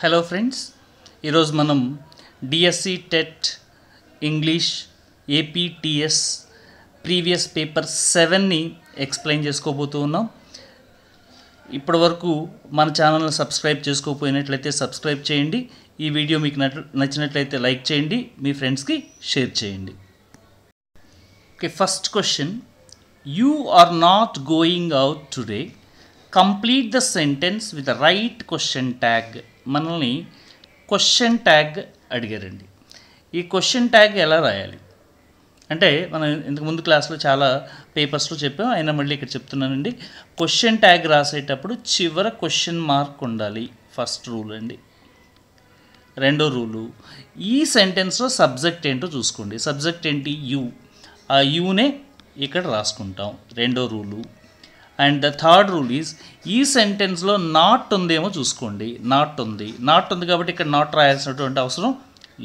Hello friends, ఈరోజు మనం DSC TET English APTS previous paper 7ని ఎక్స్ప్లెయిన్ చేసుకోబోతూ ఉన్నాం. ఇప్పటి వరకు మన ఛానల్ని సబ్స్క్రైబ్ చేసుకోకపోయినట్లయితే సబ్స్క్రైబ్ చేయండి. ఈ వీడియో మీకు నచ్చినట్లయితే లైక్ చేయండి, మీ ఫ్రెండ్స్కి షేర్ చేయండి. Okay, first question, you are not going out today, complete the sentence with the right question tag. మనల్ని క్వశ్చన్ ట్యాగ్ అడిగారండి. ఈ క్వశ్చన్ ట్యాగ్ ఎలా రాయాలి అంటే, మనం ఇంతకుముందు క్లాస్లో చాలా పేపర్స్లో చెప్పాం, అయినా మళ్ళీ ఇక్కడ చెప్తున్నానండి. క్వశ్చన్ ట్యాగ్ రాసేటప్పుడు చివర క్వశ్చన్ మార్క్ ఉండాలి. ఫస్ట్ రూల్ అండి. రెండో రూలు, ఈ సెంటెన్స్లో సబ్జెక్ట్ ఏంటో చూసుకోండి. సబ్జెక్ట్ ఏంటి? యూ. ఆ యూనే ఇక్కడ రాసుకుంటాం. రెండో rule. And the third rule is, ఈ సెంటెన్స్లో నాట్ ఉందేమో చూసుకోండి. నాట్ ఉంది కాబట్టి ఇక్కడ నాట్ రాయాల్సినటువంటి అవసరం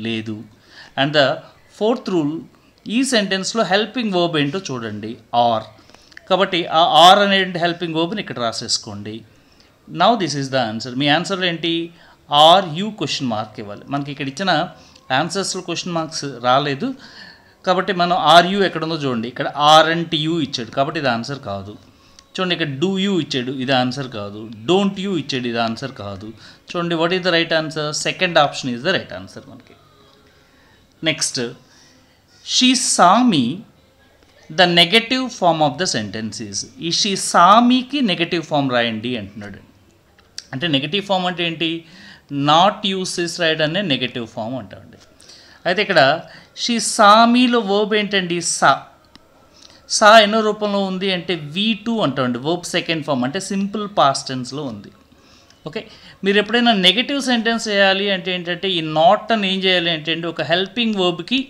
లేదు. అండ్ ద ఫోర్త్ రూల్, ఈ సెంటెన్స్లో హెల్పింగ్ వర్బ్ ఏంటో చూడండి. ఆర్. కాబట్టి ఆ ఆర్ అనే హెల్పింగ్ వర్బ్ని ఇక్కడ రాసేసుకోండి. Now this is the answer. మీ ఆన్సర్ ఏంటి? ఆర్ యూ క్వశ్చన్ మార్క్ ఇవ్వాలి. మనకి ఇక్కడ ఇచ్చిన ఆన్సర్స్లో క్వశ్చన్ మార్క్స్ రాలేదు కాబట్టి మనం ఆర్ యూ ఎక్కడుందో చూడండి. ఇక్కడ ఆర్ అండ్ యూ ఇచ్చాడు కాబట్టి ఇది ఆన్సర్ కాదు. చూడండి, ఇక్కడ డూ యూ ఇచ్చాడు, ఇది ఆన్సర్ కాదు. డోంట్ యూ ఇచ్చాడు, ఇది ఆన్సర్ కాదు. చూడండి, what is the right answer? Second option is the right answer మనకి. Next, she saw me, the negative form of the sentence is. ఈ షీ సా మీకి నెగటివ్ ఫామ్ రాయండి అంటున్నాడు. అంటే నెగటివ్ ఫామ్ అంటే ఏంటి? నాట్ యూసెస్ రాయడం అనే నెగటివ్ ఫామ్ అంటామండి. అయితే ఇక్కడ షీ సా మీలో వర్బ్ ఏంటండి? సా. సా ఎన్నో రూపంలో ఉంది అంటే V2 అంటామండి. వర్బ్ సెకండ్ ఫామ్ అంటే సింపుల్ పాస్ట్ టెన్స్లో ఉంది. ఓకే, మీరు ఎప్పుడైనా నెగటివ్ సెంటెన్స్ చేయాలి అంటే ఏంటంటే ఈ నాట్ అని ఏం చేయాలి అంటే ఒక హెల్పింగ్ వర్బ్కి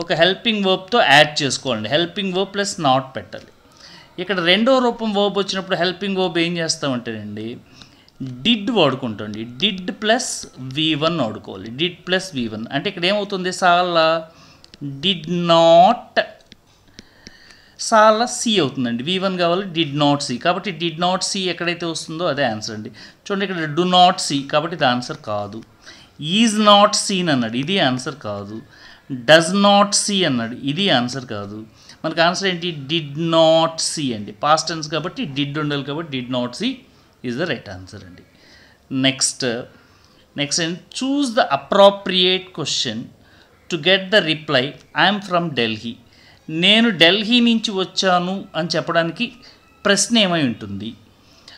ఒక హెల్పింగ్ వర్బ్తో యాడ్ చేసుకోవాలండి. హెల్పింగ్ వర్బ్ ప్లస్ నాట్ పెట్టాలి. ఇక్కడ రెండో రూపం వర్బ్ వచ్చినప్పుడు హెల్పింగ్ వర్బ్ ఏం చేస్తామంటేనండి డిడ్ వాడుకుంటాండి. డిడ్ ప్లస్ V1 వాడుకోవాలి. డిడ్ ప్లస్ V1 అంటే ఇక్కడ ఏమవుతుంది? సాలా డిడ్ నాట్, సాలా సి అవుతుందండి. V1 కావాలి, డిడ్ నాట్ సి. కాబట్టి డిడ్ నాట్ సి ఎక్కడైతే వస్తుందో అదే ఆన్సర్ అండి. చూడండి, ఇక్కడ డు నాట్ సి కాబట్టి ఇది ఆన్సర్ కాదు. ఈజ్ నాట్ సీన్ అన్నాడు, ఇది ఆన్సర్ కాదు. డస్ నాట్ సి అన్నాడు, ఇది ఆన్సర్ కాదు. మనకు ఆన్సర్ ఏంటి? డిడ్ నాట్ సి అండి. పాస్ట్ టెన్స్ కాబట్టి డిడ్ ఉండాలి కాబట్టి did not see is the right answer అండి. Next choose the appropriate question to get the reply I'm from Delhi. నేను ఢిల్లీ నుంచి వచ్చాను అని చెప్పడానికి ప్రశ్న ఏమై ఉంటుంది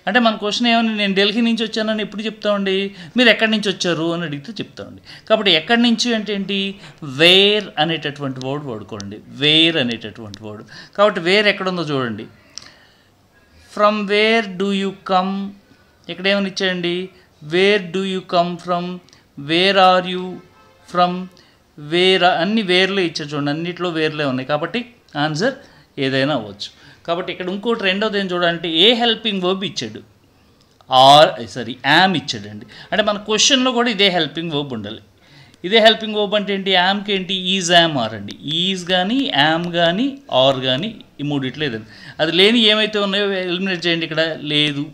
అంటే, మన క్వశ్చన్ ఏమని, నేను ఢిల్లీ నుంచి వచ్చానని ఎప్పుడు చెప్తామండి? మీరు ఎక్కడి నుంచి వచ్చారు అని అడిగితే చెప్తామండి. కాబట్టి ఎక్కడి నుంచి అంటే ఏంటి? వేర్ అనేటటువంటి వర్డ్ వాడుకోండి. వేర్ అనేటటువంటి వర్డ్. కాబట్టి వేర్ ఎక్కడుందో చూడండి. From where do you come, ఇక్కడ ఏమని ఇచ్చాయండి? Where do you come from, where are you from, where, అన్ని వేర్లే ఇచ్చారు చూడండి. అన్నిట్లో వేర్లే ఉన్నాయి కాబట్టి ఆన్సర్ ఏదైనా అవ్వచ్చు. కాబట్టి ఇక్కడ ఇంకోటి రెండోది ఏం చూడాలంటే ఏ హెల్పింగ్ వర్బ్ ఇచ్చాడు? యామ్ ఇచ్చాడండి. అంటే మన క్వశ్చన్లో కూడా ఇదే హెల్పింగ్ వర్బ్ ఉండాలి. ఇదే హెల్పింగ్ వర్బ్ అంటే ఏంటి? యామ్కి ఏంటి? ఈజ్ యామ్ ఆర్ అండి. ఈజ్ కానీ యామ్ కానీ ఆర్ కానీ ఈ మూడిట్లో లేదండి. అది లేని ఏమైతే ఉన్నాయో ఎలిమినేట్ చేయండి. ఇక్కడ లేదు,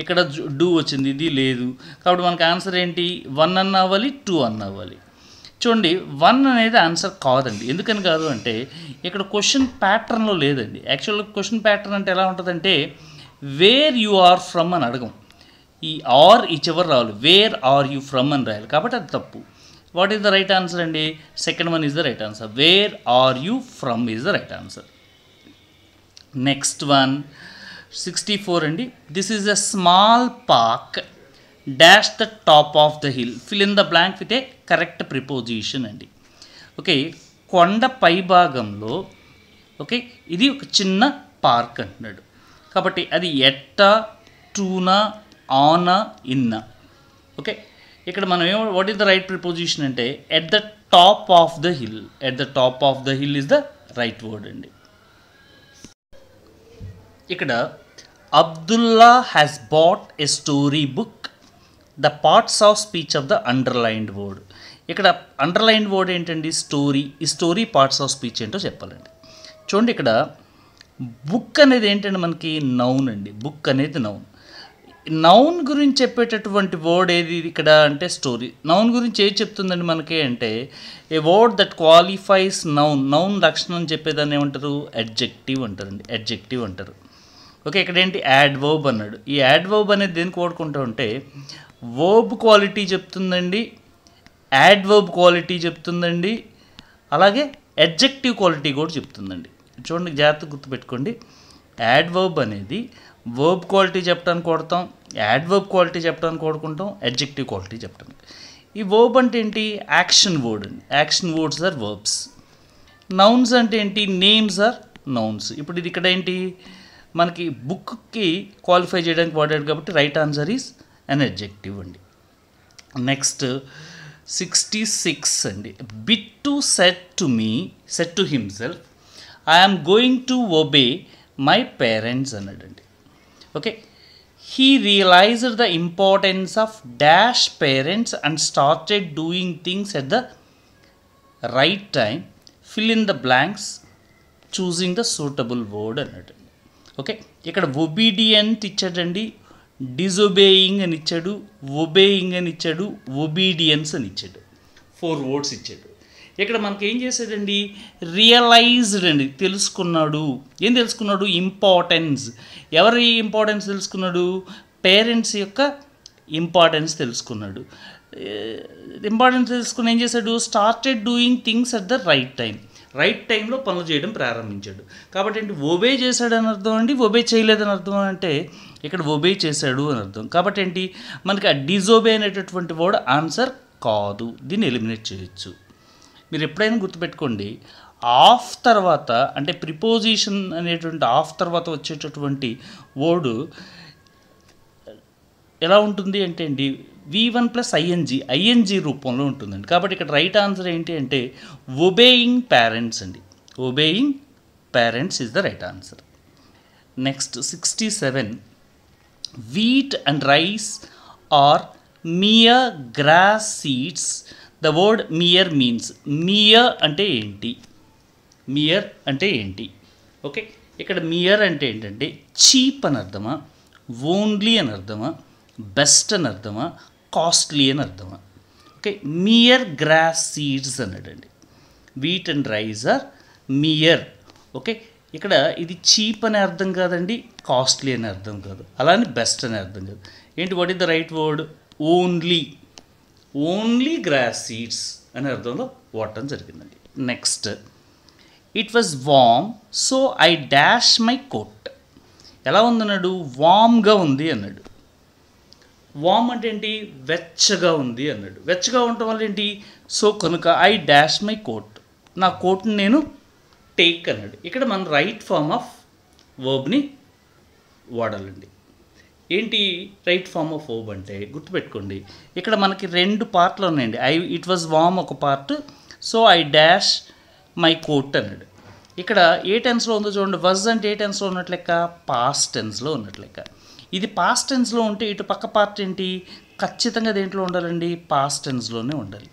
ఇక్కడ డూ వచ్చింది, ఇది లేదు. కాబట్టి మనకు ఆన్సర్ ఏంటి? 1 అన్న అవ్వాలి, 2 అన్న అవ్వాలి. చూడండి, 1 అనేది ఆన్సర్ కాదండి. ఎందుకని కాదు అంటే ఇక్కడ క్వశ్చన్ ప్యాటర్న్లో లేదండి. యాక్చువల్గా క్వశ్చన్ ప్యాటర్న్ అంటే ఎలా ఉంటుందంటే వేర్ యు ఆర్ ఫ్రమ్ అని అడగం. ఈ ఆర్ ఈ చివరి రావాలి, వేర్ ఆర్ యూ ఫ్రమ్ అని రాయాలి. కాబట్టి అది తప్పు. What is the right answer అండి? Second one is the right answer. Where are you from is the right answer. Next one 64 అండి. This is a small park dash the top of the hill, fill in the blank with a correct preposition అండి. Okay, కొండ పై భాగంలో, okay, ఇది ఒక చిన్న park అంటున్నాడు. కాబట్టి అది ఎట్ట, టూనా, ఆనా, ఇన్నా. ఓకే, ఇక్కడ మనం what is the right preposition అంటే at the top of the hill. At the top of the hill is the right word అండి. ఇక్కడ Abdullah has bought a story book, the parts of speech of the underlined word. ఇక్కడ underlined word ఏంటండి? Story. ఈ story parts of speech ఏంటో చెప్పాలండి. చూడండి, ఇక్కడ book అనేది ఏంటంటే మనకి నౌన్ అండి. బుక్ అనేది నౌన్. నౌన్ గురించి చెప్పేటటువంటి వర్డ్ ఏది ఇక్కడ అంటే స్టోరీ. నౌన్ గురించి ఏది చెప్తుందండి మనకి అంటే a word that qualifies noun. Noun లక్షణం చెప్పేదాన్ని ఏమంటారు? అడ్జెక్టివ్ అంటారండి. అడ్జెక్టివ్ అంటారు. ఓకే, ఇక్కడ ఏంటి యాడ్వర్బ్ అన్నాడు. ఈ యాడ్వర్బ్ అనేది దేనికి వాడుకుంటా ఉంటే వర్బ్ క్వాలిటీ చెప్తుందండి, యాడ్వర్బ్ క్వాలిటీ చెప్తుందండి, అలాగే అడ్జెక్టివ్ క్వాలిటీ కూడా చెప్తుందండి. చూడండి, జాగ్రత్తగా గుర్తుపెట్టుకోండి. యాడ్వర్బ్ అనేది వర్బ్ క్వాలిటీ చెప్పడానికి వాడతాం, యాడ్వర్బ్ క్వాలిటీ చెప్పడానికి వాడుకుంటాం, అడ్జెక్టివ్ క్వాలిటీ చెప్పడానికి. ఈ వర్బ్ అంటే ఏంటి? యాక్షన్ వర్డ్ అండి. Action words are verbs. Nouns అంటే ఏంటి? Names are nouns. ఇప్పుడు ఇది ఇక్కడ ఏంటి మనకి బుక్కి క్వాలిఫై చేయడానికి వాడాడు కాబట్టి right answer is an adjective అండి. నెక్స్ట్ 66 అండి. Bittu said to himself I'm going to obey my parents అన్నాడండి. Okay, he realised the importance of dash parents and started doing things at the right time, fill in the blanks, choosing the suitable word అన్నాడు. Okay, ఇక్కడ obedient ఇచ్చాడండి, disobeying అని ఇచ్చాడు, obeying అని ఇచ్చాడు, obedience అని ఇచ్చాడు. 4 వర్డ్స్ ఇచ్చాడు. ఇక్కడ మనకి ఏం చేశాడండి? రియలైజ్డ్ అండి, తెలుసుకున్నాడు. ఏం తెలుసుకున్నాడు? ఇంపార్టెన్స్. ఎవరి ఇంపార్టెన్స్ తెలుసుకున్నాడు? పేరెంట్స్ యొక్క ఇంపార్టెన్స్ తెలుసుకున్నాడు. ఇంపార్టెన్స్ తెలుసుకుని ఏం చేశాడు? Started doing things at the right time. Right టైంలో పనులు చేయడం ప్రారంభించాడు. కాబట్టి ఏంటి? ఒబే చేశాడు అని అర్థం అండి, ఒబే చేయలేదని అర్థం అంటే ఇక్కడ ఒబే చేశాడు అని అర్థం. కాబట్టి ఏంటి మనకి ఆ డిజోబే అనేటటువంటి వర్డ్ ఆన్సర్ కాదు. దీన్ని ఎలిమినేట్ చేయొచ్చు. మీరు ఎప్పుడైనా గుర్తుపెట్టుకోండి, ఆఫ్ తర్వాత అంటే ప్రిపోజిషన్ అనేటువంటి ఆఫ్ తర్వాత వచ్చేటటువంటి వర్డ్ ఎలా ఉంటుంది అంటే అండి V1 + ఐఎన్జీ రూపంలో ఉంటుందండి. కాబట్టి ఇక్కడ రైట్ ఆన్సర్ ఏంటి అంటే ఒబేయింగ్ పేరెంట్స్ అండి. Obeying parents is the right answer. Next 67. Wheat and rice are mere grass seeds. The word mere means. Mere అంటే ఏంటి? మియర్ అంటే ఏంటి? ఓకే, ఇక్కడ మియర్ అంటే ఏంటంటే చీప్ అని అర్థమా, ఓన్లీ అని అర్థమా, బెస్ట్ అని అర్థమా, కాస్ట్లీ అని అర్థమా? ఓకే, మియర్ గ్రాస్ సీడ్స్ అన్నాడండి. Wheat and rice are mere. Okay, ఇక్కడ ఇది చీప్ అనే అర్థం కాదండి, కాస్ట్లీ అనే అర్థం కాదు, అలానే బెస్ట్ అనే అర్థం కాదు. ఏంటి? What is the right word? Only. Only grass seeds అనే అర్థంలో వాడటం జరిగిందండి. Next, it was warm so I dash my coat. ఎలా ఉందన్నాడు? వామ్గా ఉంది అన్నాడు. వామ్ అంటే ఏంటి? వెచ్చగా ఉంది అన్నాడు. వెచ్చగా ఉండటం వల్ల ఏంటి? సో కనుక ఐ డాష్ మై కోట్, నా కోట్ని నేను టేక్ అన్నాడు. ఇక్కడ మనం రైట్ ఫార్మ్ ఆఫ్ వర్బ్ని వాడాలండి. ఏంటి రైట్ ఫార్మ్ ఆఫ్ వర్బ్ అంటే? గుర్తుపెట్టుకోండి, ఇక్కడ మనకి 2 పార్ట్లు ఉన్నాయండి. ఇట్ వాజ్ వామ్ ఒక part, so I dash my coat అన్నాడు. ఇక్కడ ఏ టెన్స్లో ఉందో చూడండి. వజ్ అంటే ఏ టెన్స్లో ఉన్నట్లు లెక్క? పాస్ట్ టెన్స్లో ఉన్నట్లు లెక్క. ఇది పాస్ట్ టెన్స్లో ఉంటే ఇటు పక్క పార్ట్ ఏంటి? ఖచ్చితంగా దేంట్లో ఉండాలండి? పాస్ట్ టెన్స్లోనే ఉండాలి.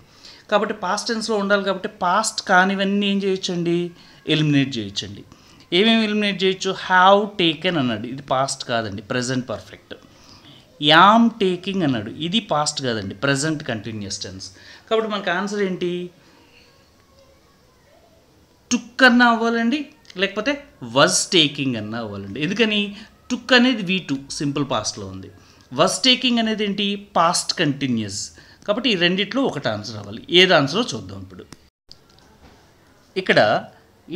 కాబట్టి పాస్ట్ టెన్స్లో ఉండాలి కాబట్టి పాస్ట్ కానివన్నీ ఏం చేయొచ్చండి? ఎలిమినేట్ చేయొచ్చండి. ఏమేమి ఎలిమినేట్ చేయొచ్చు? హ్యావ్ టేకెన్ అన్నాడు, ఇది పాస్ట్ కాదండి, ప్రజెంట్ పర్ఫెక్ట్. యామ్ టేకింగ్ అన్నాడు, ఇది పాస్ట్ కాదండి, ప్రజెంట్ కంటిన్యూస్ టెన్స్. కాబట్టి మనకు ఆన్సర్ ఏంటి? టుక్ అన్నా అవ్వాలండి, లేకపోతే వజ్ టేకింగ్ అన్నా అవ్వాలండి. ఎందుకని? టుక్ అనేది V2 సింపుల్ పాస్ట్లో ఉంది, వజ్ టేకింగ్ అనేది ఏంటి? Past continuous. కాబట్టి ఈ రెండిట్లో ఒకటి ఆన్సర్ అవ్వాలి. ఏది ఆన్సరో చూద్దాం ఇప్పుడు. ఇక్కడ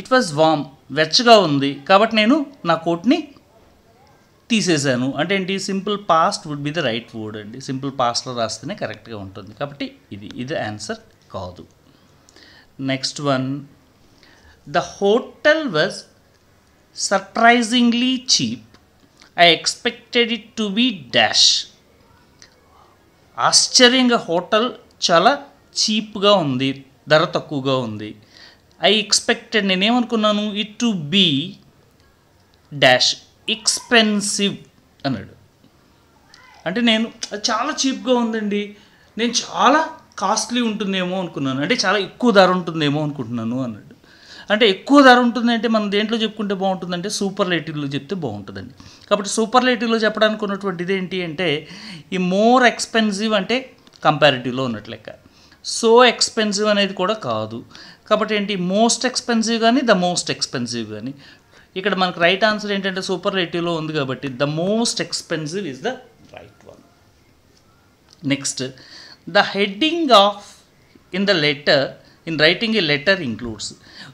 ఇట్ వాజ్ వామ్, వెచ్చగా ఉంది కాబట్టి నేను నా కోట్ని తీసేశాను అంటే ఏంటి? Simple past would be the right word అండి. సింపుల్ పాస్ట్లో రాస్తేనే కరెక్ట్గా ఉంటుంది. కాబట్టి ఇది ఆన్సర్ కాదు. Next one, the hotel was surprisingly cheap, I expected it to be dash. ఆశ్చర్యంగా హోటల్ చాలా చీప్గా ఉంది, ధర తక్కువగా ఉంది. ఐ ఎక్స్పెక్టెడ్, నేనేమనుకున్నాను? It to be dash expensive అన్నాడు. అంటే నేను చాలా చీప్గా ఉందండి, నేను చాలా కాస్ట్లీ ఉంటుందేమో అనుకున్నాను, అంటే చాలా ఎక్కువ ధర ఉంటుందేమో అనుకుంటున్నాను అన్నాడు. అంటే ఎక్కువ ధర ఉంటుంది అంటే మనం దేంట్లో చెప్పుకుంటే బాగుంటుందంటే సూపర్లేటివ్లో చెప్తే బాగుంటుందండి. కాబట్టి సూపర్లేటివ్లో చెప్పడానికి ఉన్నటువంటిది ఏంటి అంటే ఈ మోర్ ఎక్స్పెన్సివ్ అంటే కంపారిటివ్లో ఉన్నట్లు లెక్క. సో ఎక్స్పెన్సివ్ అనేది కూడా కాదు. కాబట్టి ఏంటి మోస్ట్ ఎక్స్పెన్సివ్ కానీ ద మోస్ట్ ఎక్స్పెన్సివ్ కానీ. ఇక్కడ మనకు రైట్ ఆన్సర్ ఏంటంటే సూపర్లేటివ్లో ఉంది కాబట్టి the most expensive is the right one. Next, the heading of in the letter in writing a letter includes.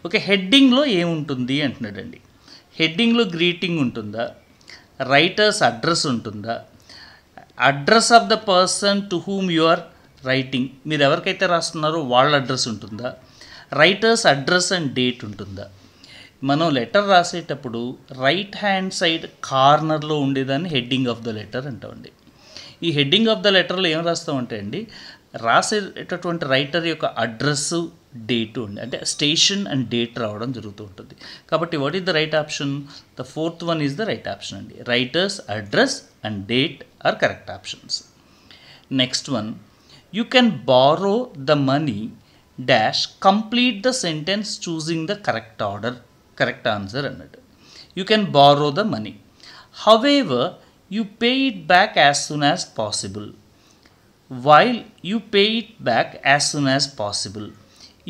Okay, హెడ్డింగ్లో ఏముంటుంది అంటున్నాడండి. హెడ్డింగ్లో గ్రీటింగ్ ఉంటుందా, రైటర్స్ అడ్రస్ ఉంటుందా, address of the person to whom you are writing, మీరు ఎవరికైతే రాస్తున్నారో వాళ్ళ address ఉంటుందా, రైటర్స్ అడ్రస్ అండ్ డేట్ ఉంటుందా. మనం లెటర్ రాసేటప్పుడు రైట్ హ్యాండ్ సైడ్ కార్నర్లో ఉండేదాన్ని హెడ్డింగ్ ఆఫ్ ద లెటర్ అంటామండి. ఈ హెడ్డింగ్ ఆఫ్ ద లెటర్లో ఏం రాస్తామంటే అండి, రాసేటటువంటి రైటర్ యొక్క అడ్రస్సు డేటు అండి, అంటే స్టేషన్ అండ్ డేట్ రావడం జరుగుతూ ఉంటుంది. కాబట్టి what is the right option? The fourth one is the right option అండి. Writer's address and date are correct options. Next one, you can borrow the money dash complete the sentence choosing the correct order, correct answer అన్నట్టు. You can borrow the money, however you pay it back as soon as possible, while you pay it back as soon as possible,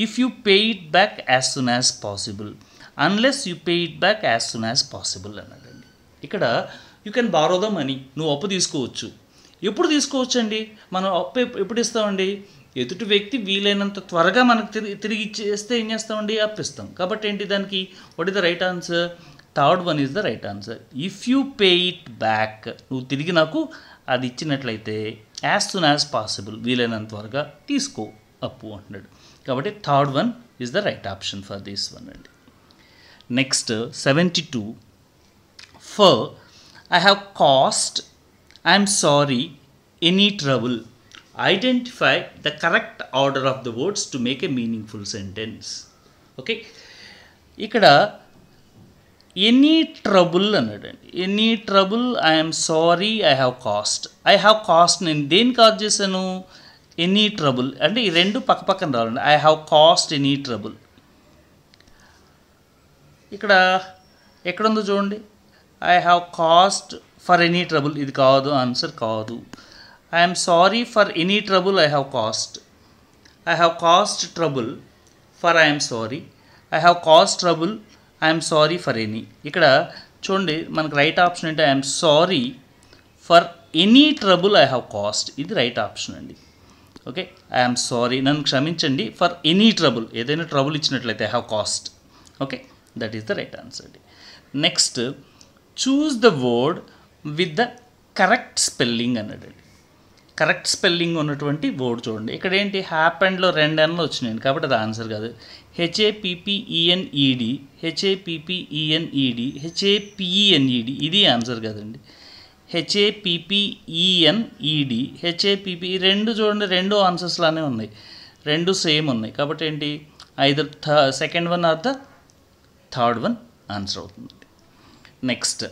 if you pay it back as soon as possible, unless you pay it back as soon as possible అన్నాడండి. ఇక్కడ you can borrow the money, నువ్వు అప్పు తీసుకోవచ్చు. ఎప్పుడు తీసుకోవచ్చు అండి? మనం అప్పు ఎప్పుడు ఇస్తామండి? ఎదుటి వ్యక్తి వీలైనంత త్వరగా మనకు తిరిగి ఇచ్చేస్తే ఏం చేస్తామండి? అప్పు ఇస్తాం. కాబట్టి ఏంటి దానికి what is the right answer? Third one is the right answer. If you pay it back, నువ్వు తిరిగి నాకు అది ఇచ్చినట్లయితే యాజ్ సూన్ యాజ్ పాసిబుల్, వీలైనంత త్వరగా తీసుకో అప్పు అంటున్నాడు. కాబట్టి third one is the right option for this one అండి. Next 72, for I have cost, I'm sorry, any trouble, identify the correct order of the words to make a meaningful sentence. Okay, ఇక్కడ any trouble అన్నాడండి. Any trouble, I'm sorry, I have cost. I have cost నేను దేని cause చేశాను? Any trouble అంటే ఈ రెండు పక్క పక్కన రావాలండి. I have cost any trouble. ఇక్కడ ఎక్కడుందో చూడండి, I have cost for any trouble, ఇది కాదు, ఆన్సర్ కాదు. I'm sorry for any trouble I have cost. I have cost trouble for I'm sorry. I have cost trouble I'm sorry for any. ఇక్కడ చూడండి మనకు right option అంటే I'm sorry for any trouble I have cost, ఇది right option అండి. Okay, I'm sorry, నన్ను క్షమించండి, for any trouble, ఏదైనా trouble ఇచ్చినట్లయితే I have cost. Okay, that is the right answer అండి. Next, choose the word with the correct spelling అన్నాడండి. Correct spelling ఉన్నటువంటి word చూడండి. ఇక్కడ ఏంటి, హ్యాపెండ్లో 2 Nలు వచ్చినాయండి కాబట్టి అది ఆన్సర్ కాదు. HAPPENED, HAPPENED, HAPENED, ఇది ఆన్సర్ కాదండి. HAPPENED, HAPP, ఈ రెండు చూడండి, రెండు ఆన్సర్స్ లానే ఉన్నాయి, రెండు సేమ్ ఉన్నాయి. కాబట్టి ఏంటి, either second one or the third one answer అవుతుంది. Next,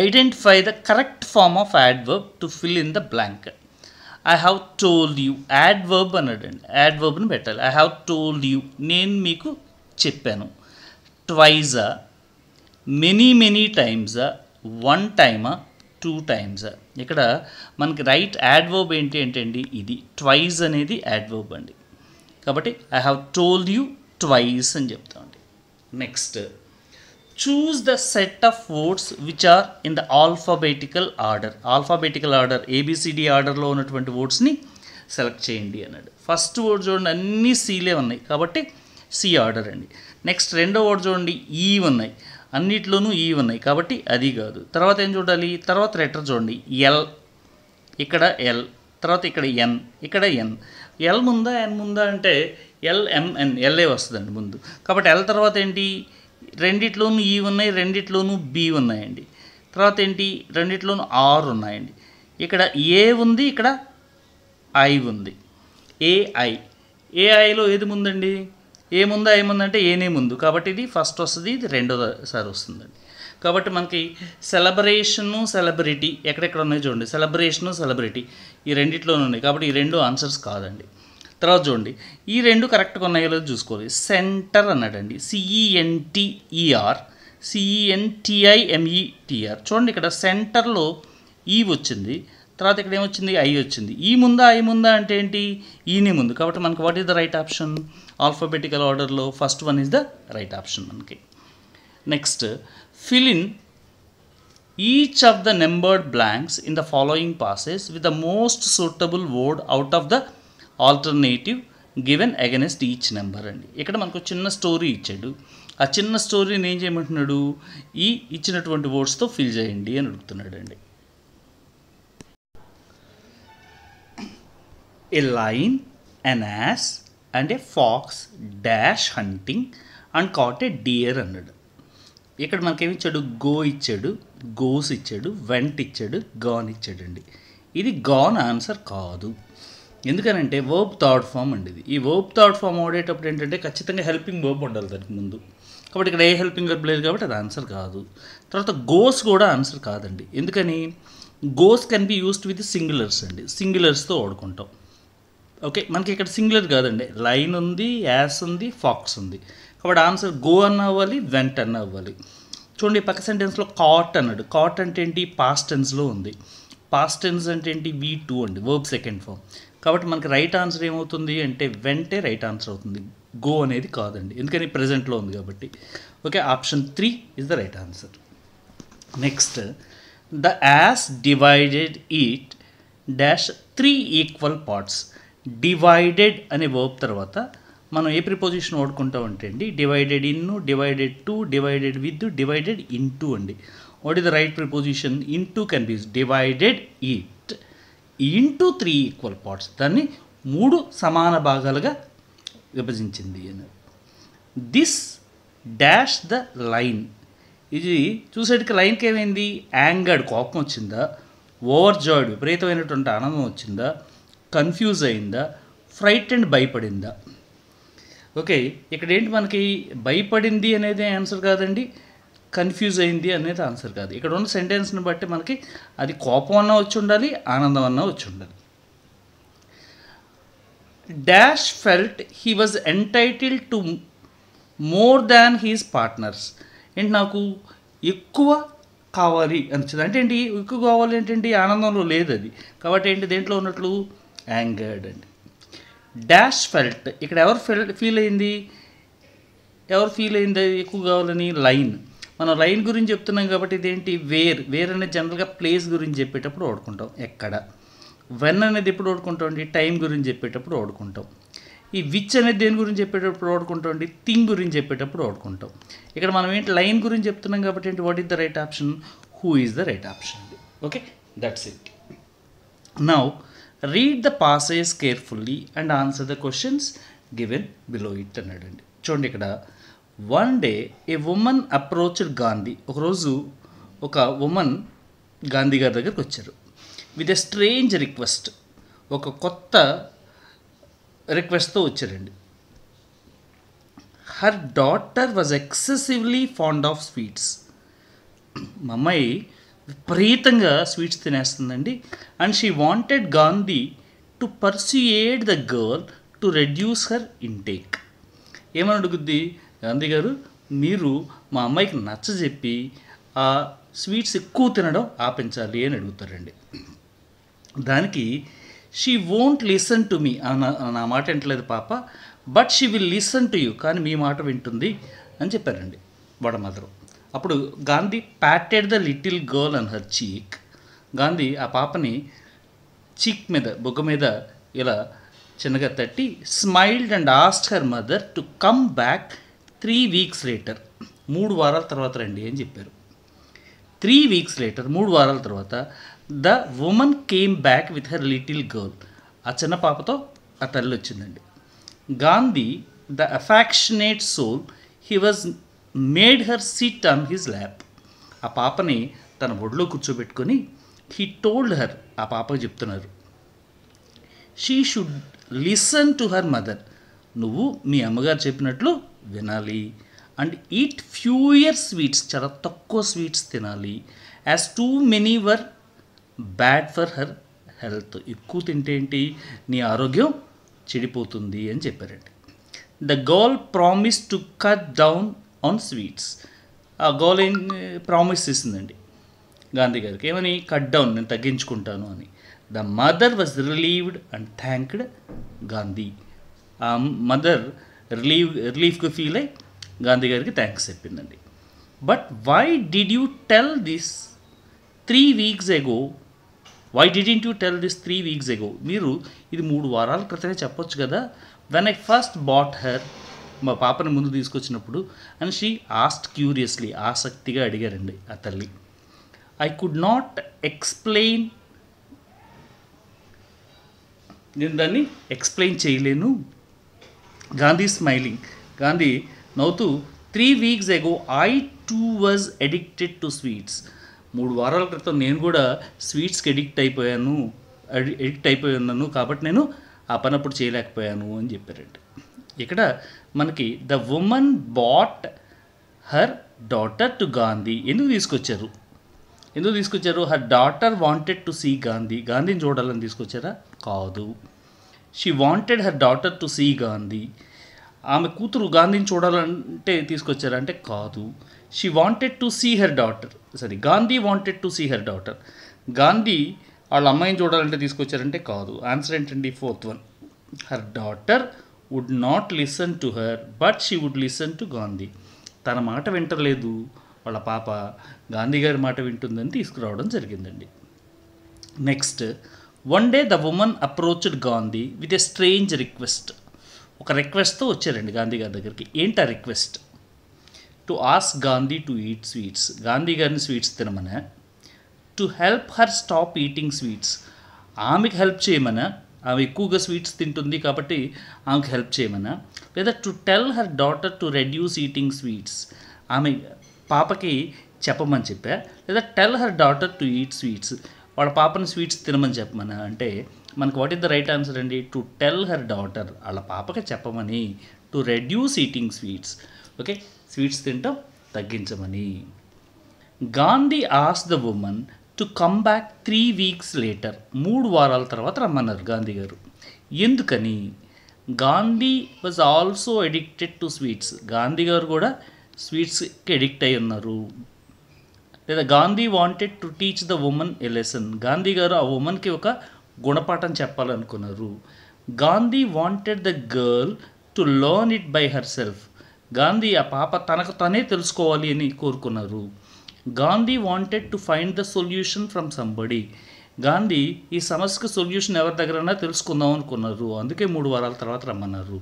identify the correct form of adverb to fill in the blank. I have told you, adverb అన్నాడండి, యాడ్వర్బ్ని పెట్టాలి. ఐ హ్యావ్ టోల్డ్ యూ, నేను మీకు చెప్పాను. ట్వైజా, మెనీ మెనీ టైమ్సా, 1 టైమా, 2 టైమ్సా. ఇక్కడ మనకి రైట్ యాడ్వర్బ్ ఏంటి అంటే అండి, ఇది ట్వైజ్ అనేది యాడ్వర్బ్ అండి. కాబట్టి I have told you twice అని చెప్తామండి. Next, choose the set of words which are in the alphabetical order. Alphabetical order, ABCD ఆర్డర్లో ఉన్నటువంటి వర్డ్స్ని సెలెక్ట్ చేయండి అన్నాడు. ఫస్ట్ వర్డ్ చూడండి, అన్నీ సీలే ఉన్నాయి కాబట్టి సి ఆర్డర్ అండి. నెక్స్ట్ రెండో వర్డ్ చూడండి, ఈ ఉన్నాయి, అన్నిట్లోనూ ఈ ఉన్నాయి కాబట్టి అది కాదు. తర్వాత ఏం చూడాలి, తర్వాత లెటర్ చూడండి, ఎల్, ఇక్కడ ఎల్, తర్వాత ఇక్కడ ఎన్, ఇక్కడ ఎన్. ఎల్ ముందా ఎన్ ముందా అంటే LMN, ఎల్ఏ వస్తుందండి ముందు. కాబట్టి ఎల్ తర్వాత ఏంటి, రెండిట్లోనూ ఈ ఉన్నాయి, రెండిట్లోనూ బి ఉన్నాయండి. తర్వాత ఏంటి, రెండిట్లోనూ ఆర్ ఉన్నాయండి. ఇక్కడ ఏ ఉంది, ఇక్కడ ఐ ఉంది, AI. ఏఐలో ఏది ముందండి, ఏ ముందా ఐ ముందంటే ఏనే ముందు కాబట్టి ఇది ఫస్ట్ వస్తుంది, ఇది రెండోసారి వస్తుందండి. కాబట్టి మనకి సెలబ్రేషను, సెలబ్రిటీ ఎక్కడెక్కడ ఉన్నాయో చూడండి, సెలబ్రేషను, సెలబ్రిటీ ఈ రెండిట్లోనూ ఉన్నాయి కాబట్టి ఈ రెండు ఆన్సర్స్ కాదండి. తర్వాత చూడండి, ఈ రెండు కరెక్ట్గా ఉన్నాయో లేదో చూసుకోవాలి. సెంటర్ అన్నాడండి, CENTER, CENTIMETR. చూడండి ఇక్కడ సెంటర్లో ఈ వచ్చింది, తర్వాత ఇక్కడ ఏమొచ్చింది, ఐ వచ్చింది. ఈ ముందా ఐ ముందా అంటే ఏంటి, ఈని ముందు. కాబట్టి మనకి what is the right option? Alphabetical ఆర్డర్లో first one is the right option మనకి. Next, fill in each of the numbered blanks in the following passes with the most suitable word out of the alternative given against each number అండి. ఇక్కడ మనకు చిన్న story ఇచ్చాడు. ఆ చిన్న స్టోరీని ఏం చేయమంటున్నాడు, ఈ ఇచ్చినటువంటి వర్డ్స్తో ఫిల్ చేయండి అని అడుగుతున్నాడు అండి. A lion, an ass and a fox dash hunting and caught a deer అన్నాడు. ఇక్కడ మనకేమి ఇచ్చాడు, గో ఇచ్చాడు, గోస్ ఇచ్చాడు, వెంట్ ఇచ్చాడు, గాన్ ఇచ్చాడండి. ఇది గాన్ ఆన్సర్ కాదు. ఎందుకనంటే వర్బ్ థర్డ్ ఫామ్ అండి ఇది. ఈ వర్బ్ థర్డ్ ఫామ్ వాడేటప్పుడు ఏంటంటే ఖచ్చితంగా హెల్పింగ్ వర్బ్ ఉండాలి దానికి ముందు. కాబట్టి ఇక్కడ ఏ హెల్పింగ్ వర్బ్ లేదు కాబట్టి అది ఆన్సర్ కాదు. తర్వాత గోస్ కూడా ఆన్సర్ కాదండి. ఎందుకని, goes can be used with singulars అండి, సింగులర్స్తో వాడుకుంటాం. ఓకే, మనకి ఇక్కడ సింగులర్ కాదండి, లైన్ ఉంది, యాస్ ఉంది, ఫాక్స్ ఉంది. కాబట్టి ఆన్సర్ గో అన్న అవ్వాలి, వెంట్ అన్న అవ్వాలి. చూడండి పక్క సెంటెన్స్లో కాట్ అన్నాడు. కాట్ అంటే ఏంటి, పాస్ట్ టెన్స్లో ఉంది. పాస్ట్ టెన్స్ అంటే ఏంటి, V2 అండి, వర్బ్ సెకండ్ ఫామ్. కాబట్టి మనకి రైట్ ఆన్సర్ ఏమవుతుంది అంటే వెంటే రైట్ ఆన్సర్ అవుతుంది, గో అనేది కాదండి, ఎందుకని ప్రెజెంట్లో ఉంది కాబట్టి. Okay, option 3 is the right answer. Next, the as divided it dash 3 equal parts. Divided అనే వర్బ్ తర్వాత మనం ఏ ప్రిపోజిషన్ వాడుకుంటాం అంటే అండి, divided in, divided to, divided with, divided into అండి. What is the right preposition? Into can be divided it into 3 equal parts. దాన్ని 3 సమాన భాగాలుగా విభజించింది అని. This dash the line. ఇది చూసేటికి లైన్కి ఏమైంది, యాంగర్డ్ కోపం వచ్చిందా, ఓవర్ జాయిడ్ విపరీతమైనటువంటి ఆనందం వచ్చిందా, కన్ఫ్యూజ్ అయిందా, ఫ్రైట్ అండ్ భయపడిందా. ఓకే, ఇక్కడ ఏంటి మనకి భయపడింది అనేది ఆన్సర్ కాదండి, కన్ఫ్యూజ్ అయింది అనేది ఆన్సర్ కాదు. ఇక్కడ ఉన్న సెంటెన్స్ని బట్టి మనకి అది కోపం అన్నా వచ్చి ఉండాలి, ఆనందం అన్నా వచ్చి ఉండాలి. Dash felt he was entitled to more than he's partners. ఏంటి, నాకు ఎక్కువ కావాలి అనిపించింది. అంటే ఏంటి, ఎక్కువ కావాలి ఏంటంటే ఆనందంలో లేదు అది. కాబట్టి ఏంటి, దేంట్లో ఉన్నట్లు, యాంగర్డ్ అండి. డాష్ ఫెల్ట్, ఇక్కడ ఎవరు ఫీల్ అయింది ఎక్కువ కావాలని, లైన్. మనం లైన్ గురించి చెప్తున్నాం కాబట్టి ఇదేంటి, వేర్ అనేది జనరల్గా ప్లేస్ గురించి చెప్పేటప్పుడు వాడుకుంటాం. ఎక్కడ, వెన్ అనేది ఎప్పుడు వాడుకుంటాం అండి, టైం గురించి చెప్పేటప్పుడు వాడుకుంటాం. ఈ విచ్ అనేది దేని గురించి చెప్పేటప్పుడు వాడుకుంటాం అండి, థింగ్ గురించి చెప్పేటప్పుడు వాడుకుంటాం. ఇక్కడ మనం ఏంటి, లైన్ గురించి చెప్తున్నాం కాబట్టి ఏంటి, what is the right option, who is the right option. Okay, that's it. Now read the passage carefully and answer the questions given below it అన్నాడండి. చూడండి ఇక్కడ, వన్ డే ఏ ఉమెన్ అప్రోచ్డ్ గాంధీ. ఒకరోజు ఒక ఉమెన్ గాంధీ గారి దగ్గరికి వచ్చారు. విత్ ఎ స్ట్రేంజ్ రిక్వెస్ట్, ఒక కొత్త రిక్వెస్ట్తో వచ్చారండి. Her daughter was excessively fond of sweets. మా అమ్మాయి విపరీతంగా స్వీట్స్ తినేస్తుందండి. And she wanted Gandhi to persuade the girl to reduce her intake. ఏమని అడుగుద్ది, గాంధీ గారు మీరు మా అమ్మాయికి నచ్చజెప్పి ఆ స్వీట్స్ ఎక్కువ తినడం ఆపించాలి అని అడుగుతారండి. దానికి she won't listen to me, నా మాట వింటలేదు పాప, but she will listen to you, కానీ మీ మాట వింటుంది అని చెప్పారండి వాళ్ళ మదరు. అప్పుడు Gandhi patted the little girl and her cheek. Gandhi ఆ పాపని చీక్ మీద, బొగ్గ మీద ఇలా చిన్నగా తట్టి, smiled and asked her mother to come back 3 weeks later. 3 వారాల తర్వాత రండి అని చెప్పారు. 3 weeks లేటర్, 3 వారాల తర్వాత the women came back with her little girl. ఆ చిన్న పాపతో ఆ తల్లి వచ్చిందండి. Gandhi, the affectionate soul, he was made her sit on his lap. ఆ పాపని తన ఒడిలో కూర్చోబెట్టుకొని హీ టోల్డ్ హర్, ఆ పాపకు చెప్తున్నారు, she should listen to her mother, నువ్వు మీ అమ్మగారు చెప్పినట్లు వినాలి. అండ్ ఈట్ ఫ్యూయర్ స్వీట్స్, చాలా తక్కువ స్వీట్స్ తినాలి. As too many were bad for her health, ఎక్కువ తింటే ఏంటి నీ ఆరోగ్యం చెడిపోతుంది అని చెప్పారండి. The girl promise to cut down on sweets. ఆ గర్ల్ ఏం ప్రామిస్ చేసిందండి గాంధీ గారికి, ఏమని? కట్ డౌన్, నేను తగ్గించుకుంటాను అని. The mother was relieved and thanked Gandhi. ఆ మదర్ రిలీఫ్గా ఫీల్ అయ్యి గాంధీ గారికి థ్యాంక్స్ చెప్పిందండి. But why did you tell this 3 weeks ago? Why didn't you tell this 3 weeks ago? మీరు ఇది 3 వారాల క్రితమే చెప్పొచ్చు కదా. When I first bought her, మా పాపని ముందు తీసుకొచ్చినప్పుడు, అండ్ షీ ఆస్ట్ క్యూరియస్లీ, ఆసక్తిగా అడిగారండి ఆ తల్లి. ఐ కుడ్ నాట్ ఎక్స్ప్లెయిన్, నేను దాన్ని ఎక్స్ప్లెయిన్ చేయలేను. గాంధీ స్మైలింగ్, గాంధీ నవ్వుతూ, 3 weeks ago I two was addicted to sweets. 3 వారాల క్రితం నేను కూడా స్వీట్స్కి ఎడిక్ట్ అయిపోయి ఉన్నాను, కాబట్టి నేను ఆ పని అప్పుడు చేయలేకపోయాను అని చెప్పారండి. ఇక్కడ మనకి the woman bought her daughter to Gandhi. ఎందుకు తీసుకొచ్చారు? Her daughter wanted to see Gandhi. గాంధీని చూడాలని తీసుకొచ్చారా? కాదు. She wanted her daughter to see Gandhi. ఆమె కూతురు గాంధీని చూడాలంటే తీసుకొచ్చారంటే కాదు. She wanted to see her daughter, Gandhi wanted to see her daughter. Gandhi వాళ్ళ అమ్మాయిని చూడాలంటే తీసుకొచ్చారంటే కాదు. ఆన్సర్ ఏంటండి? 4th one. Her daughter would not listen to her but she would listen to Gandhi. తన మాట వింటలేదు, వాళ్ళ పాప గాంధీ గారి మాట వింటుందని తీసుకురావడం జరిగిందండి. Next, one day the woman approached Gandhi with a strange request. ఒక రిక్వెస్ట్తో వచ్చారండి గాంధీ గారి దగ్గరికి. ఏంటి ఆ request? To ask Gandhi to eat sweets. Gandhi గారిని స్వీట్స్ తినమనా? To help her stop eating sweets. ఆమెకి హెల్ప్ చేయమనా? ఆమె ఎక్కువగా స్వీట్స్ తింటుంది కాబట్టి ఆమెకు హెల్ప్ చేయమనా? లేదా to tell her daughter to reduce eating sweets. ఆమె పాపకి చెప్పమని చెప్పా, లేదా tell her daughter to eat sweets, వాళ్ళ పాపని స్వీట్స్ తినమని చెప్పమనా? అంటే మనకు what is the right answer అండి? టు టెల్ హర్ డాటర్, వాళ్ళ పాపకి చెప్పమని. To reduce eating sweets, okay, sweets తింటాం తగ్గించమని. Gandhi as the woman to come back 3 weeks later. 3 వారాల తర్వాత రమ్మన్నారు గాంధీ గారు. ఎందుకని? Gandhi was also addicted to sweets. Gandhi గారు కూడా స్వీట్స్కి అడిక్ట్ అయి ఉన్నారు. లేదా Gandhi wanted to teach the woman a lesson. Gandhi గారు ఆ ఉమన్కి ఒక గుణపాఠం చెప్పాలనుకున్నారు. Gandhi wanted the girl to learn it by herself. Gandhi ఆ పాప తనకు తనే తెలుసుకోవాలి అని కోరుకున్నారు. Gandhi wanted to find the solution from somebody. Gandhi ఈ సమస్యకు సొల్యూషన్ ఎవరి దగ్గరైనా తెలుసుకుందాం అనుకున్నారు. అందుకే 3 వారాల తర్వాత రమ్మన్నారు.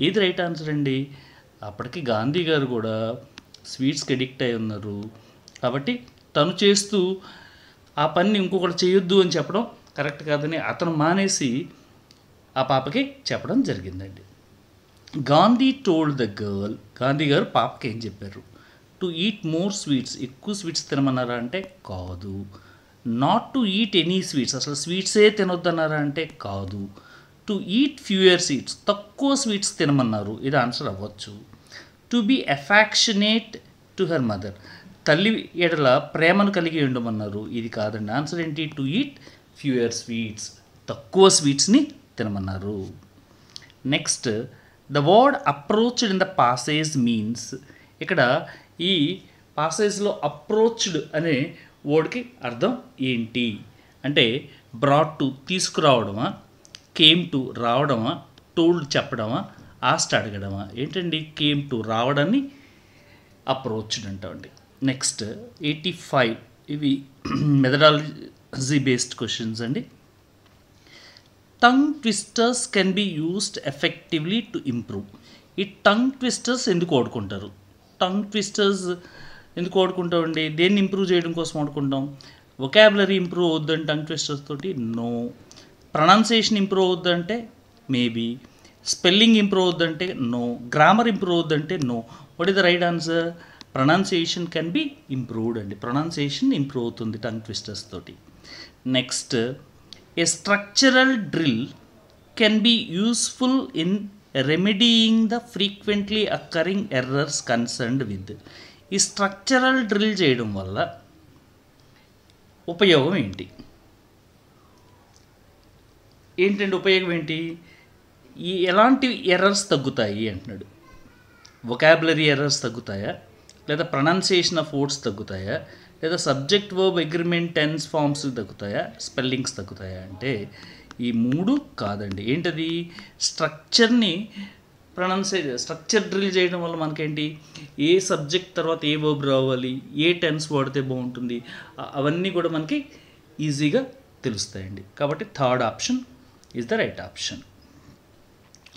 ఏది రైట్ ఆన్సర్ అండి? అప్పటికి గాంధీ గారు కూడా స్వీట్స్కి అడిక్ట్ అయి ఉన్నారు కాబట్టి తను చేస్తూ ఆ పని ఇంకొకటి చేయొద్దు అని చెప్పడం కరెక్ట్ కాదని అతను మానేసి ఆ పాపకి చెప్పడం జరిగిందండి. Gandhi told the girl, Gandhi గారు పాపకి ఏం చెప్పారు? టు ఈట్ మోర్ స్వీట్స్, ఎక్కువ స్వీట్స్ తినమన్నారా అంటే కాదు. Not to eat any sweets, అసలు స్వీట్సే తినొద్దన్నారా అంటే కాదు. టు ఈట్ ఫ్యూయర్ స్వీట్స్, తక్కువ స్వీట్స్ తినమన్నారు. ఇది ఆన్సర్ అవ్వచ్చు. To be affectionate to her mother, తల్లి ఎడల ప్రేమను కలిగి ఉండమన్నారు. ఇది కాదండి. ఆన్సర్ ఏంటి? టు ఈట్ ఫ్యూయర్ స్వీట్స్, తక్కువ స్వీట్స్ని తినమన్నారు. Next, the word approached in the passage means. ఇక్కడ ఈ పాసేజ్లో అప్రోచ్డ్ అనే వర్డ్కి అర్థం ఏంటి అంటే బ్రాట్ టు తీసుకురావడమా, కేమ్ టు రావడమా, టోల్డ్ చెప్పడమా, ఆస్ట్ అడగడమా? ఏంటండి? కేమ్ టు రావడాన్ని అప్రోచ్డ్ అంటామండి. నెక్స్ట్ 85, ఇవి మెథడాలజీ బేస్డ్ క్వశ్చన్స్ అండి. Tongue twisters can be used effectively to improve. ఈ టంగ్ ట్విస్టర్స్ ఎందుకు వాడుకుంటారు? టంగ్ ట్విస్టర్స్ ఎందుకు వాడుకుంటామండి? దేన్ని ఇంప్రూవ్ చేయడం కోసం వాడుకుంటాం? వొకాబులరీ ఇంప్రూవ్ అవుద్దంటే టంగ్ ట్విస్టర్స్ తోటి నో. ప్రొనౌన్సియేషన్ ఇంప్రూవ్ అవుద్దంటే మేబీ. స్పెల్లింగ్ ఇంప్రూవ్ అవుద్దంటే నో. గ్రామర్ ఇంప్రూవ్ అవుద్దంటే no. What is the right answer? Pronunciation can be improved అండి. ప్రొనౌన్సియేషన్ ఇంప్రూవ్ అవుతుంది టంగ్ ట్విస్టర్స్ తోటి. Next, a structural drill can be useful in remedying the frequently occurring errors concerned with. ఈ structural drill చేయడం వల్ల ఉపయోగం ఏంటి? ఏంటండి ఉపయోగం ఏంటి? ఈ ఎలాంటి ఎర్రర్స్ తగ్గుతాయి అంటున్నాడు. వొకాబులరీ ఎర్రర్స్ తగ్గుతాయా, లేదా ప్రొనౌన్సియేషన్ ఆఫ్ వర్డ్స్ తగ్గుతాయా, లేదా subject verb agreement tense forms తగ్గుతాయా, స్పెల్లింగ్స్ తగ్గుతాయా అంటే ఈ 3 కాదండి. ఏంటది? స్ట్రక్చర్ని స్ట్రక్చర్ డ్రిల్ చేయడం వల్ల మనకేంటి, ఏ సబ్జెక్ట్ తర్వాత ఏ వర్బ్ రావాలి, ఏ టెన్స్ వాడితే బాగుంటుంది, అవన్నీ కూడా మనకి ఈజీగా తెలుస్తాయండి. కాబట్టి third option is the right option.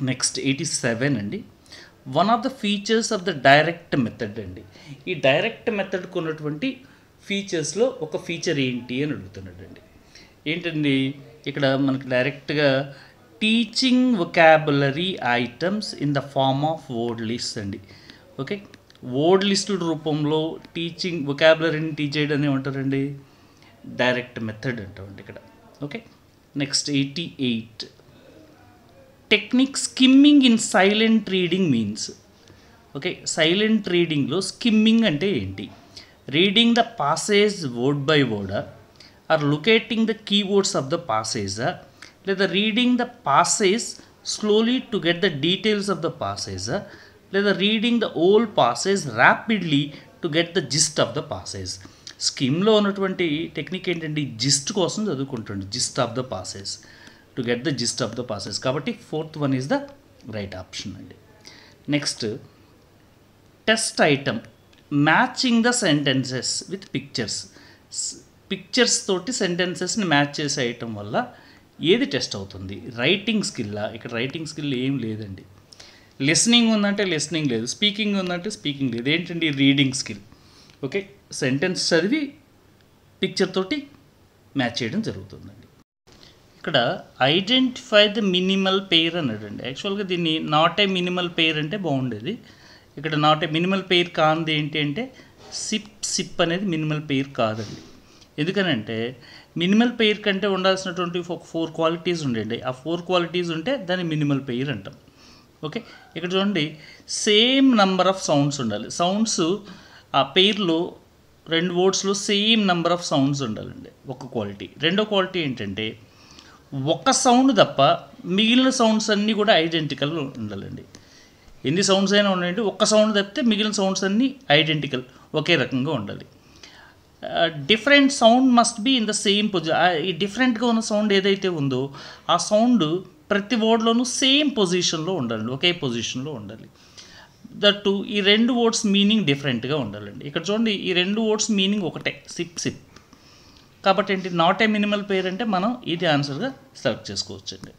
Next 87 అండి. One of the features of the direct method అండి. ఈ డైరెక్ట్ మెథడ్కి ఉన్నటువంటి ఫీచర్స్లో ఒక ఫీచర్ ఏంటి అని అడుగుతున్నాడండి. ఏంటండి ఇక్కడ మనకి డైరెక్ట్గా teaching vocabulary items in the form of word list అండి. ఓకే, వర్డ్ లిస్టుల రూపంలో టీచింగ్ వొకాబులరీని టీచ్ చేయడం ఏమంటారండి? డైరెక్ట్ మెథడ్ అంటామండి ఇక్కడ. Okay, next 88 technique skimming in silent reading means. Okay, silent రీడింగ్లో స్కిమ్మింగ్ అంటే ఏంటి? Reading the passage word by word, or locating the keywords of the passage, లేదా reading the passage slowly to get the details of the passage, లేదా reading the whole passage rapidly to get the gist of the passage. స్కిమ్లో ఉన్నటువంటి technique ఏంటంటే gist కోసం చదువుకుంటుంది, gist of the passage, to get the gist of the passage. కాబట్టి 4th one is the right option అండి. Next test item matching the sentences with pictures. Pictures తోటి సెంటెన్సెస్ని match చేసే ఐటమ్ వల్ల ఏది టెస్ట్ అవుతుంది? రైటింగ్ స్కిల్లా? ఇక్కడ రైటింగ్ స్కిల్ ఏం లేదండి. లిసనింగ్ ఉందంటే లిసనింగ్ లేదు, స్పీకింగ్ ఉందంటే స్పీకింగ్ లేదు. ఏంటండి? Reading skill. ఓకే, సెంటెన్స్ చదివి పిక్చర్ తోటి మ్యాచ్ చేయడం జరుగుతుందండి. ఇక్కడ ఐడెంటిఫై ద మినిమల్ పెయిర్ అన్నాడండి. యాక్చువల్గా దీన్ని నాట్ ఏ మినిమల్ పెయిర్ అంటే బాగుండేది. ఇక్కడ నాట్ ఏ మినిమల్ పెయిర్ కానిది ఏంటి అంటే సిప్ అనేది మినిమల్ పెయిర్ కాదండి. ఎందుకనంటే మినిమల్ పెయిర్ కంటే ఉండాల్సినటువంటి 4 క్వాలిటీస్ ఉండేవి. ఆ 4 క్వాలిటీస్ ఉంటే దాన్ని మినిమల్ పెయిర్ అంటాం. ఓకే, ఇక్కడ చూడండి, సేమ్ నెంబర్ ఆఫ్ సౌండ్స్ ఉండాలి. సౌండ్స్ ఆ పెయిర్లో 2 వర్డ్స్లో సేమ్ నెంబర్ ఆఫ్ సౌండ్స్ ఉండాలండి, ఒక క్వాలిటీ. రెండో క్వాలిటీ ఏంటంటే ఒక సౌండ్ తప్ప మిగిలిన సౌండ్స్ అన్నీ కూడా ఐడెంటికల్ ఉండాలండి. ఎన్ని సౌండ్స్ అయినా ఉండండి, ఒక్క సౌండ్ తప్పితే మిగిలిన సౌండ్స్ అన్నీ ఐడెంటికల్, ఒకే రకంగా ఉండాలి. Different sound must be in the same position. ఈ డిఫరెంట్గా ఉన్న సౌండ్ ఏదైతే ఉందో ఆ సౌండ్ ప్రతి వర్డ్లోనూ సేమ్ పొజిషన్లో ఉండాలి, ఒకే పొజిషన్లో ఉండాలి. దట్టు ఈ 2 వర్డ్స్ మీనింగ్ డిఫరెంట్గా ఉండాలండి. ఇక్కడ చూడండి, ఈ 2 వర్డ్స్ మీనింగ్ ఒకటే, సిప్. కాబట్టి ఏంటి, నాట్ ఏ మినిమల్ పెయిర్ అంటే మనం ఇది ఆన్సర్గా సెలెక్ట్ చేసుకోవచ్చండి.